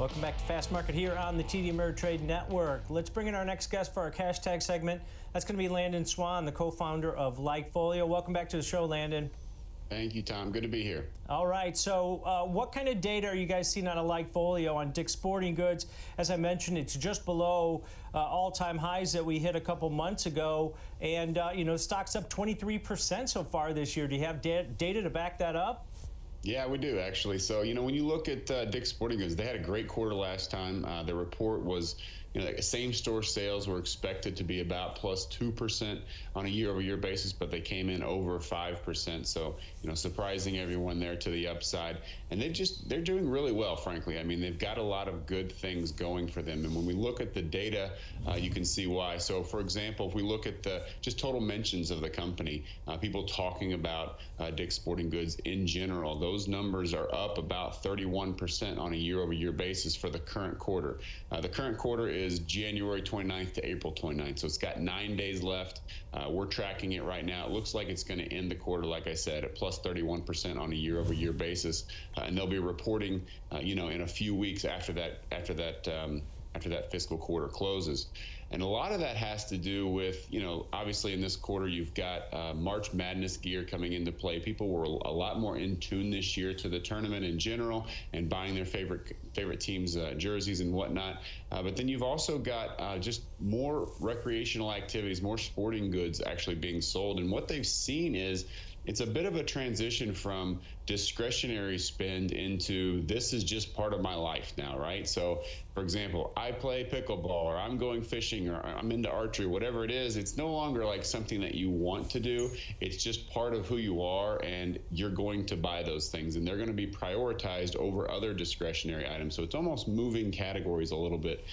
Welcome back to Fast Market here on the TD Ameritrade Network. Let's bring in our next guest for our cash tag segment. That's going to be Landon Swan, the co-founder of LikeFolio. Welcome back to the show, Landon. Thank you, Tom. Good to be here. All right. So what kind of data are you guys seeing out of LikeFolio on Dick's Sporting Goods? As I mentioned, it's just below all-time highs that we hit a couple months ago. And, stock's up 23% so far this year. Do you have data to back that up? Yeah, we do, actually. So, when you look at Dick's Sporting Goods, they had a great quarter last time. The report was, same-store sales were expected to be about plus 2% on a year-over-year basis, but they came in over 5%. So, surprising everyone there to the upside. And they're doing really well, frankly. I mean, they've got a lot of good things going for them. And when we look at the data, you can see why. So, for example, if we look at the just total mentions of the company, people talking about Dick's Sporting Goods in general, those numbers are up about 31% on a year-over-year basis for the current quarter. The current quarter is January 29th to April 29th, so it's got 9 days left. We're tracking it right now. It looks like it's going to end the quarter, like I said, at plus 31% on a year-over-year basis, and they'll be reporting, in a few weeks after that fiscal quarter closes. And a lot of that has to do with, obviously in this quarter, you've got March Madness gear coming into play. People were a lot more in tune this year to the tournament in general and buying their favorite teams' jerseys and whatnot. But then you've also got just more recreational activities, more sporting goods actually being sold. And what they've seen is it's a bit of a transition from discretionary spend into this is just part of my life now, right? So, for example, I play pickleball, or I'm going fishing, or I'm into archery, whatever it is. It's no longer like something that you want to do. It's just part of who you are, and you're going to buy those things, and they're going to be prioritized over other discretionary items. So it's almost moving categories a little bit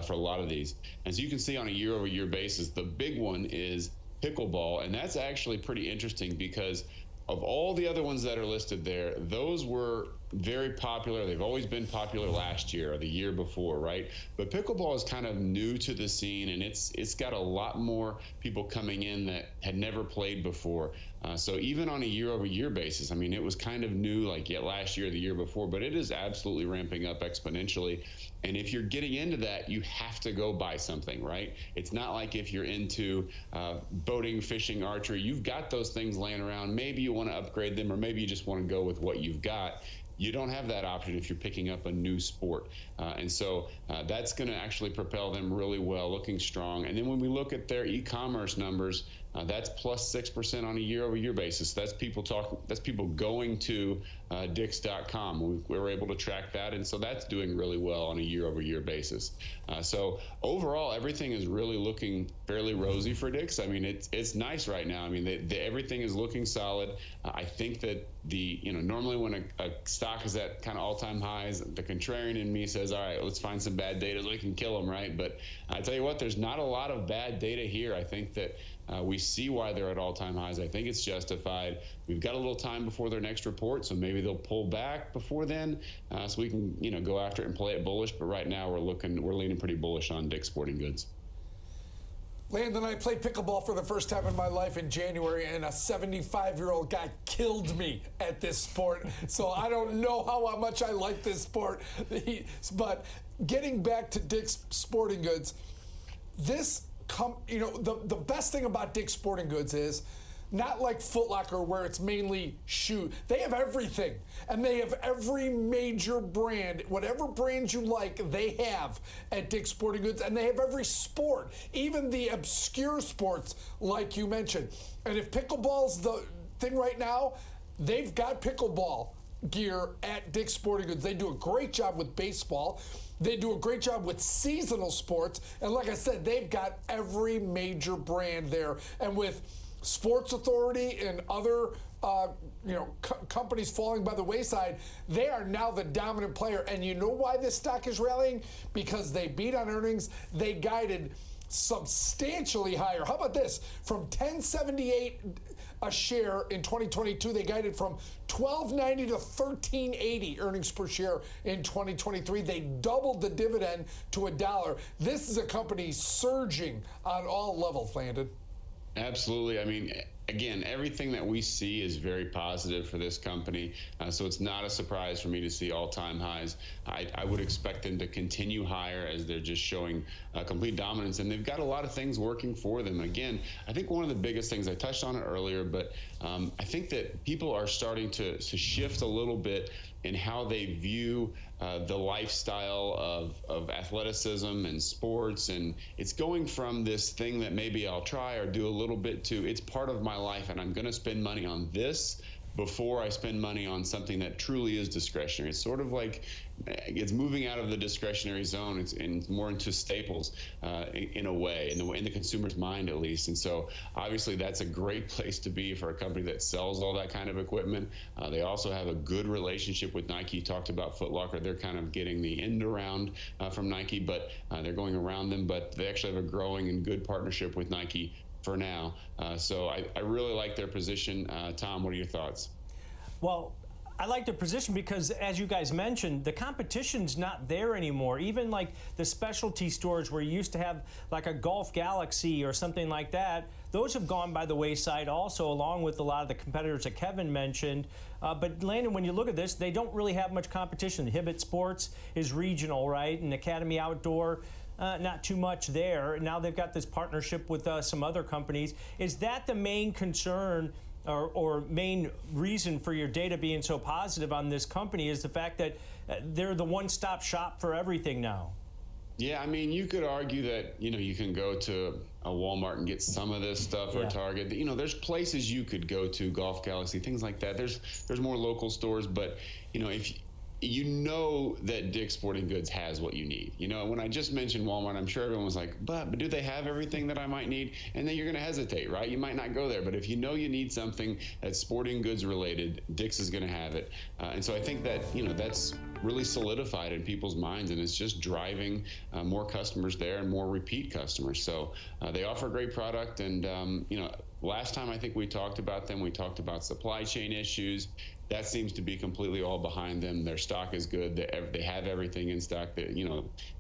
for a lot of these. As you can see on a year-over-year basis, the big one is pickleball, and that's actually pretty interesting because of all the other ones that are listed there, those were very popular. They've always been popular last year or the year before, right? But pickleball is kind of new to the scene, and it's got a lot more people coming in that had never played before. So even on a year-over-year basis, I mean, it was kind of new like last year or the year before, but it is absolutely ramping up exponentially. And if you're getting into that, you have to go buy something, right? It's not like if you're into boating, fishing, archery, you've got those things laying around. Maybe you want to upgrade them, or maybe you just want to go with what you've got. You don't have that option if you're picking up a new sport. And so that's going to actually propel them really well, looking strong. And then when we look at their e-commerce numbers, that's plus 6% on a year-over-year basis. That's people going to Dicks.com. We were able to track that, and so that's doing really well on a year-over-year basis. So overall, everything is really looking fairly rosy for Dicks. I mean, it's nice right now. I mean, everything is looking solid. I think that normally when a stock is at kind of all-time highs, the contrarian in me says, all right, let's find some bad data so we can kill them, right? But I tell you what, there's not a lot of bad data here. I think that we see why they're at all-time highs. I think it's justified. We've got a little time before their next report, so maybe they'll pull back before then, so we can go after it and play it bullish. But right now we're leaning pretty bullish on Dick's Sporting Goods. Landon, I played pickleball for the first time in my life in January, and a 75-year-old guy killed me at this sport. So I don't know how much I like this sport. But getting back to Dick's Sporting Goods, the best thing about Dick's Sporting Goods is not like Foot Locker where it's mainly shoe. They have everything, and they have every major brand. Whatever brand you like, they have at Dick's Sporting Goods, and they have every sport, even the obscure sports like you mentioned. And if pickleball's the thing right now, they've got pickleball gear at Dick's Sporting Goods. They do a great job with baseball. They do a great job with seasonal sports. And like I said, they've got every major brand there. And with Sports Authority and other companies falling by the wayside, they are now the dominant player. And you know why this stock is rallying? Because they beat on earnings. They guided substantially higher. How about this? From $10.78 a share in 2022, they guided from $12.90 to $13.80 earnings per share in 2023. They doubled the dividend to $1. This is a company surging on all levels, Landon. Absolutely. I mean, again, everything that we see is very positive for this company. So it's not a surprise for me to see all-time highs. I would expect them to continue higher as they're just showing complete dominance. And they've got a lot of things working for them. Again, I think one of the biggest things, I touched on it earlier, but I think that people are starting to shift a little bit in how they view the lifestyle of athleticism and sports. And it's going from this thing that maybe I'll try or do a little bit to it's part of my life and I'm going to spend money on this before I spend money on something that truly is discretionary. It's sort of like it's moving out of the discretionary zone. It's more into staples in a way, in the consumer's mind at least. And so obviously that's a great place to be for a company that sells all that kind of equipment. They also have a good relationship with Nike. You talked about Foot Locker. They're kind of getting the end around from Nike, but they're going around them. But they actually have a growing and good partnership with Nike for now. So I really like their position. Tom, what are your thoughts? Well, I like their position because, as you guys mentioned, the competition's not there anymore. Even like the specialty stores where you used to have like a Golf Galaxy or something like that, those have gone by the wayside also, along with a lot of the competitors that Kevin mentioned. But Landon, when you look at this, they don't really have much competition. Hibbett Sports is regional, right? And Academy Outdoor, not too much there. Now they've got this partnership with some other companies. Is that the main concern or main reason for your data being so positive on this company, is the fact that they're the one-stop shop for everything now? Yeah, I mean, you could argue that, you can go to a Walmart and get some of this stuff or Target. There's places you could go to, Golf Galaxy, things like that. There's more local stores, but, if that Dick's Sporting Goods has what you need. When I just mentioned Walmart, I'm sure everyone was like, but do they have everything that I might need? And then you're going to hesitate, right? You might not go there. But if you need something that's sporting goods related, Dick's is going to have it. And so I think that, that's really solidified in people's minds, and it's just driving more customers there and more repeat customers. So they offer a great product. And, last time I think we talked about them, we talked about supply chain issues. That seems to be completely all behind them. Their stock is good. They have everything in stock. That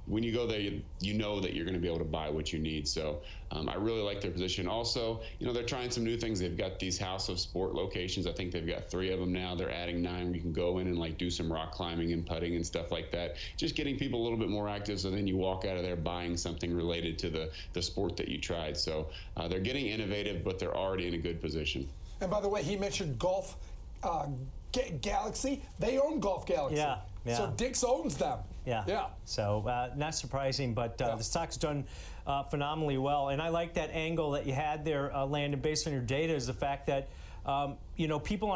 when you go there, you know that you're going to be able to buy what you need. So I really like their position. Also, they're trying some new things. They've got these House of Sport locations. I think they've got 3 of them now. They're adding 9 where you can go in and do some rock climbing and putting and stuff like that. Just getting people a little bit more active, so then you walk out of there buying something related to the sport that you tried. So they're getting innovative, but they're already in a good position. And by the way, he mentioned Golf Galaxy. They own Golf Galaxy. Yeah. So Dick's owns them. Yeah. So not surprising, but the stock's done phenomenally well. And I like that angle that you had there, Landon, based on your data, is the fact that people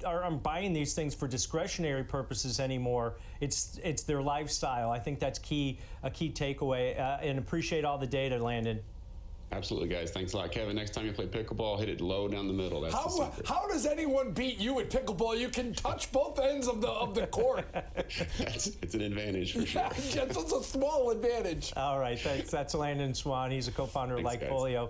aren't buying these things for discretionary purposes anymore. It's their lifestyle. I think that's a key takeaway. And appreciate all the data, Landon. Absolutely, guys. Thanks a lot. Kevin, next time you play pickleball, hit it low down the middle. That's the secret. How does anyone beat you at pickleball? You can touch both ends of the court. It's an advantage for sure. It's a small advantage. All right. Thanks. That's Landon Swan. He's a co-founder of LikeFolio.